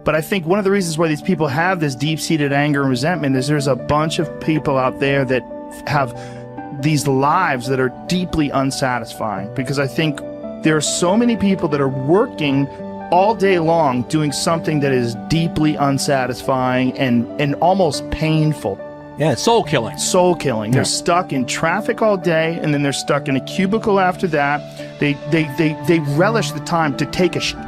But I think one of the reasons why these people have this deep-seated anger and resentment is there's a bunch of people out there that have these lives that are deeply unsatisfying, because I think there are so many people that are working all day long doing something that is deeply unsatisfying and almost painful. Yeah, it's soul killing. Soul killing. Yeah. They're stuck in traffic all day, and then they're stuck in a cubicle after that. They relish the time to take a shit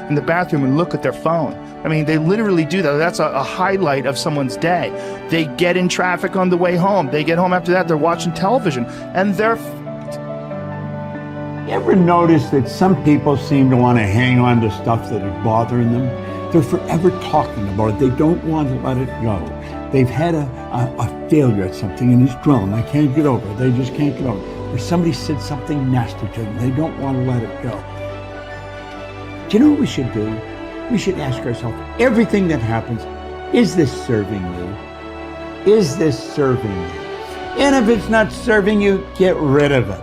in the bathroom and look at their phone. I mean, they literally do that. That's a highlight of someone's day. They get in traffic on the way home. They get home after that, they're watching television, and they're... You ever notice that some people seem to want to hang on to stuff that is bothering them? They're forever talking about it. They don't want to let it go. They've had a failure at something and it's grown. I can't get over it. They just can't get over it. Or somebody said something nasty to them. They don't want to let it go. Do you know what we should do? We should ask ourselves, everything that happens, is this serving you? Is this serving you? And if it's not serving you, get rid of it.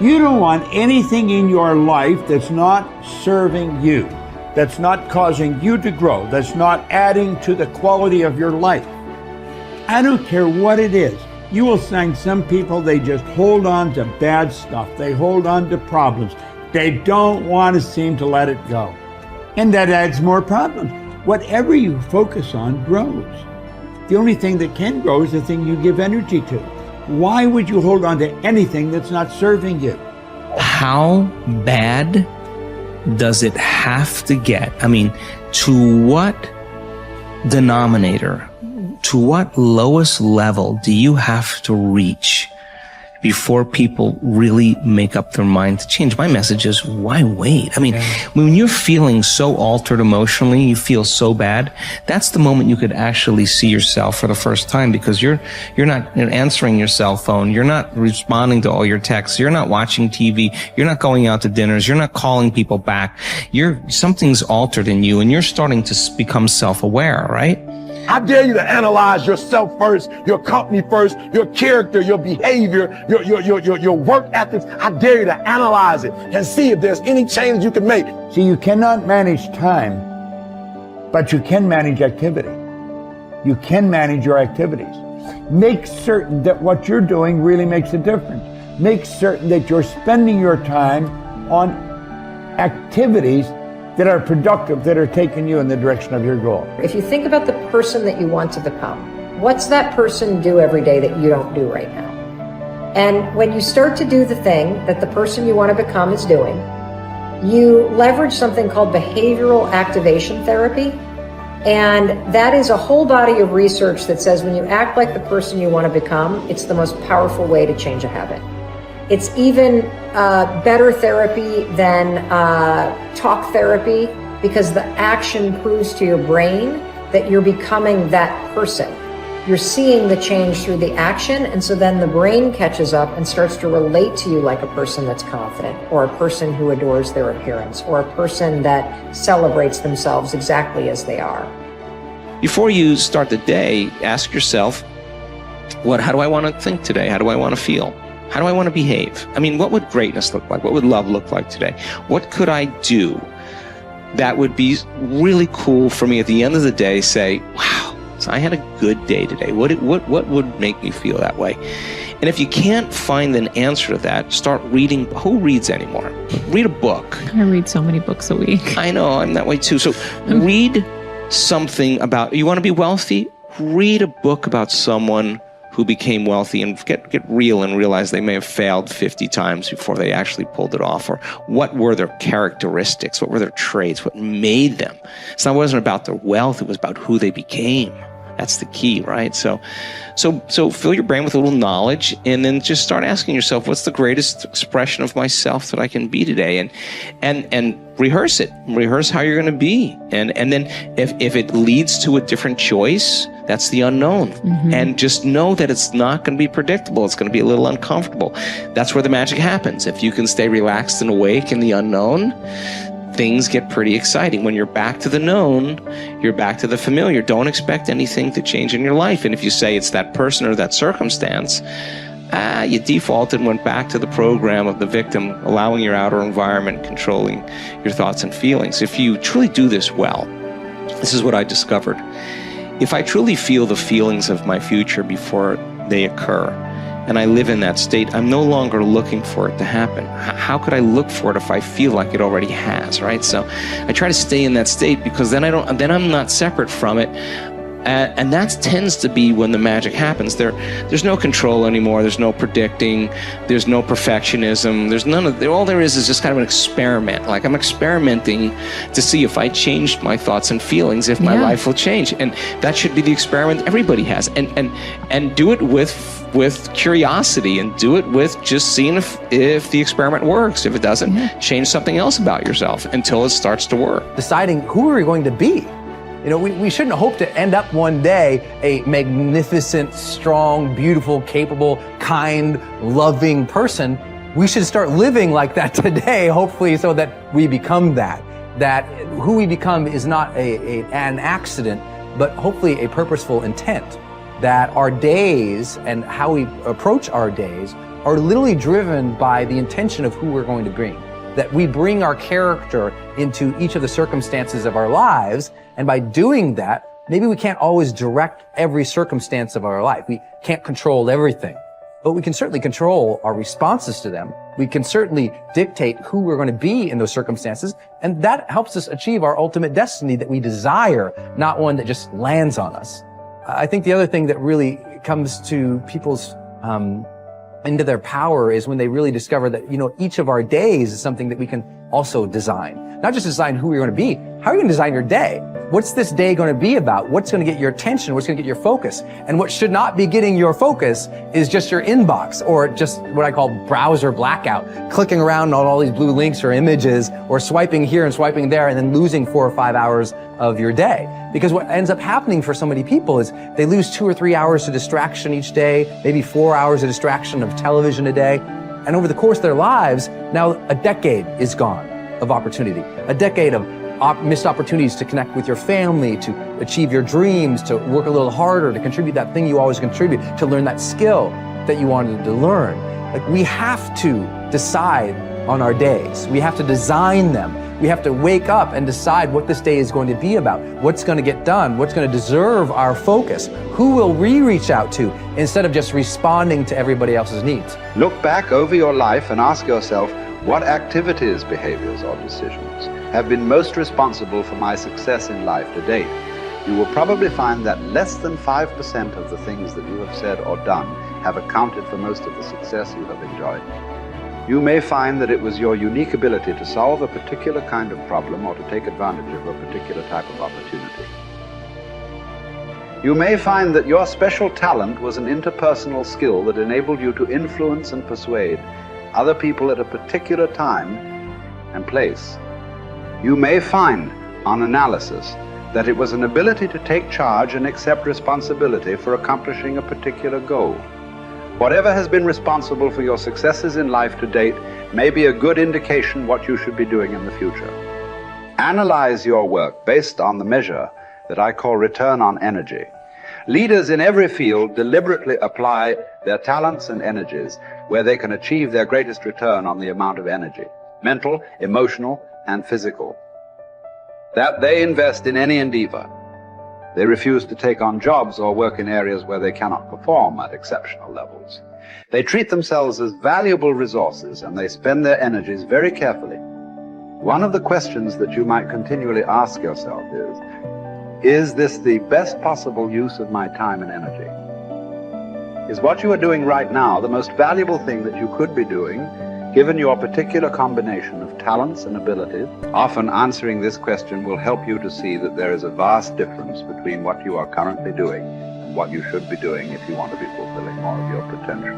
You don't want anything in your life that's not serving you, that's not causing you to grow, that's not adding to the quality of your life. I don't care what it is. You will find some people, they just hold on to bad stuff. They hold on to problems. They don't want to seem to let it go. And that adds more problems. Whatever you focus on grows. The only thing that can grow is the thing you give energy to. Why would you hold on to anything that's not serving you? How bad does it have to get? I mean, to what denominator, to what lowest level do you have to reach before people really make up their mind to change? My message is, why wait? I mean, when you're feeling so altered emotionally, you feel so bad, that's the moment you could actually see yourself for the first time, because you're not answering your cell phone, you're not responding to all your texts, you're not watching TV, you're not going out to dinners, you're not calling people back. Something's altered in you, and you're starting to become self-aware, right? I dare you to analyze yourself first, your company first, your character, your behavior, your work ethics. I dare you to analyze it and see if there's any changes you can make. See, you cannot manage time, but you can manage activity. You can manage your activities. Make certain that what you're doing really makes a difference. Make certain that you're spending your time on activities that are productive, that are taking you in the direction of your goal. If you think about the person that you want to become, what's that person do every day that you don't do right now? And when you start to do the thing that the person you want to become is doing, you leverage something called behavioral activation therapy. And that is a whole body of research that says when you act like the person you want to become, it's the most powerful way to change a habit. It's even better therapy than talk therapy, because the action proves to your brain that you're becoming that person. You're seeing the change through the action, and so then the brain catches up and starts to relate to you like a person that's confident, or a person who adores their appearance, or a person that celebrates themselves exactly as they are. Before you start the day, ask yourself, how do I want to think today? How do I want to feel? How do I want to behave? I mean, what would greatness look like? What would love look like today? What could I do that would be really cool for me at the end of the day? Say, wow, so I had a good day today. What would make me feel that way? And if you can't find an answer to that, start reading. Who reads anymore? Read a book. I read so many books a week. I know, I'm that way too. So read something about, you want to be wealthy? Read a book about someone who became wealthy, and get real and realize they may have failed 50 times before they actually pulled it off. Or what were their characteristics? What were their traits? What made them? It wasn't about their wealth, it was about who they became. That's the key, right? So fill your brain with a little knowledge, and then just start asking yourself, what's the greatest expression of myself that I can be today? And rehearse it. Rehearse how you're going to be. And then if it leads to a different choice, that's the unknown. Mm-hmm. And just know that it's not going to be predictable. It's going to be a little uncomfortable. That's where the magic happens. If you can stay relaxed and awake in the unknown, things get pretty exciting. When you're back to the known, you're back to the familiar. Don't expect anything to change in your life. And if you say it's that person or that circumstance, you defaulted and went back to the program of the victim, allowing your outer environment controlling your thoughts and feelings. If you truly do this well, This is what I discovered. If I truly feel the feelings of my future before they occur, and I live in that state, I'm no longer looking for it to happen. How could I look for it if I feel like it already has, right? So I try to stay in that state, because then I'm not separate from it. And that tends to be when the magic happens. There's no control anymore. There's no predicting. There's no perfectionism. There's none of. All there is just kind of an experiment. Like, I'm experimenting to see if I changed my thoughts and feelings, if my life will change. And that should be the experiment everybody has. And do it with curiosity, and do it with just seeing if the experiment works. If it doesn't, change something else about yourself until it starts to work. Deciding who are we going to be. You know, we shouldn't hope to end up one day a magnificent, strong, beautiful, capable, kind, loving person. We should start living like that today, hopefully, so that we become that. That who we become is not an accident, but hopefully a purposeful intent. That our days and how we approach our days are literally driven by the intention of who we're going to bring. That we bring our character into each of the circumstances of our lives, and by doing that, maybe we can't always direct every circumstance of our life. We can't control everything, but we can certainly control our responses to them. We can certainly dictate who we're going to be in those circumstances, and that helps us achieve our ultimate destiny that we desire, not one that just lands on us. I think the other thing that really comes to people's into their power is when they really discover that, you know, each of our days is something that we can also design. Not just design who we're going to be. How are you going to design your day? What's this day going to be about? What's going to get your attention? What's going to get your focus? And what should not be getting your focus is just your inbox, or just what I call browser blackout, clicking around on all these blue links or images, or swiping here and swiping there, and then losing 4 or 5 hours of your day. Because what ends up happening for so many people is they lose 2 or 3 hours to distraction each day, maybe 4 hours of distraction of television a day. And over the course of their lives, now a decade is gone of opportunity, a decade of missed opportunities to connect with your family, to achieve your dreams, to work a little harder, to contribute that thing you always contribute, to learn that skill that you wanted to learn. Like, we have to decide on our days. We have to design them. We have to wake up and decide what this day is going to be about, what's going to get done, what's going to deserve our focus, who will we reach out to, instead of just responding to everybody else's needs. Look back over your life and ask yourself, what activities, behaviors, or decisions have been most responsible for my success in life to date? You will probably find that less than 5% of the things that you have said or done have accounted for most of the success you have enjoyed. You may find that it was your unique ability to solve a particular kind of problem or to take advantage of a particular type of opportunity. You may find that your special talent was an interpersonal skill that enabled you to influence and persuade other people at a particular time and place. You may find, on analysis, that it was an ability to take charge and accept responsibility for accomplishing a particular goal. Whatever has been responsible for your successes in life to date may be a good indication what you should be doing in the future. Analyze your work based on the measure that I call return on energy. Leaders in every field deliberately apply their talents and energies where they can achieve their greatest return on the amount of energy, mental, emotional, and physical, that they invest in any endeavor. They refuse to take on jobs or work in areas where they cannot perform at exceptional levels. They treat themselves as valuable resources, and they spend their energies very carefully. One of the questions that you might continually ask yourself is this the best possible use of my time and energy? Is what you are doing right now the most valuable thing that you could be doing, given your particular combination of talents and abilities? Often answering this question will help you to see that there is a vast difference between what you are currently doing and what you should be doing if you want to be fulfilling more of your potential.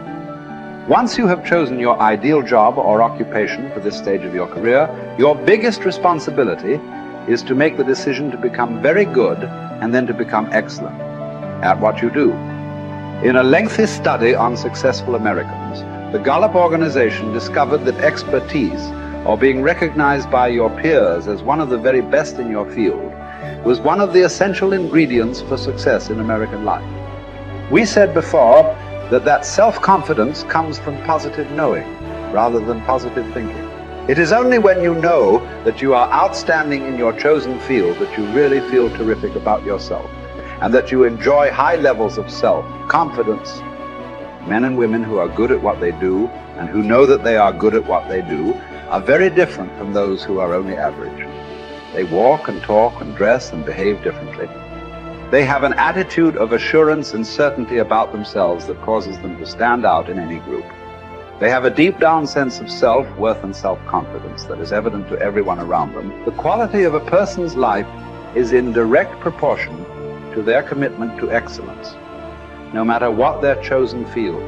Once you have chosen your ideal job or occupation for this stage of your career, your biggest responsibility is to make the decision to become very good and then to become excellent at what you do. In a lengthy study on successful Americans, the Gallup organization discovered that expertise, or being recognized by your peers as one of the very best in your field, was one of the essential ingredients for success in American life. We said before that self-confidence comes from positive knowing rather than positive thinking. It is only when you know that you are outstanding in your chosen field that you really feel terrific about yourself, and that you enjoy high levels of self-confidence. Men and women who are good at what they do and who know that they are good at what they do are very different from those who are only average. They walk and talk and dress and behave differently. They have an attitude of assurance and certainty about themselves that causes them to stand out in any group. They have a deep down sense of self-worth and self-confidence that is evident to everyone around them. The quality of a person's life is in direct proportion to their commitment to excellence, no matter what their chosen field.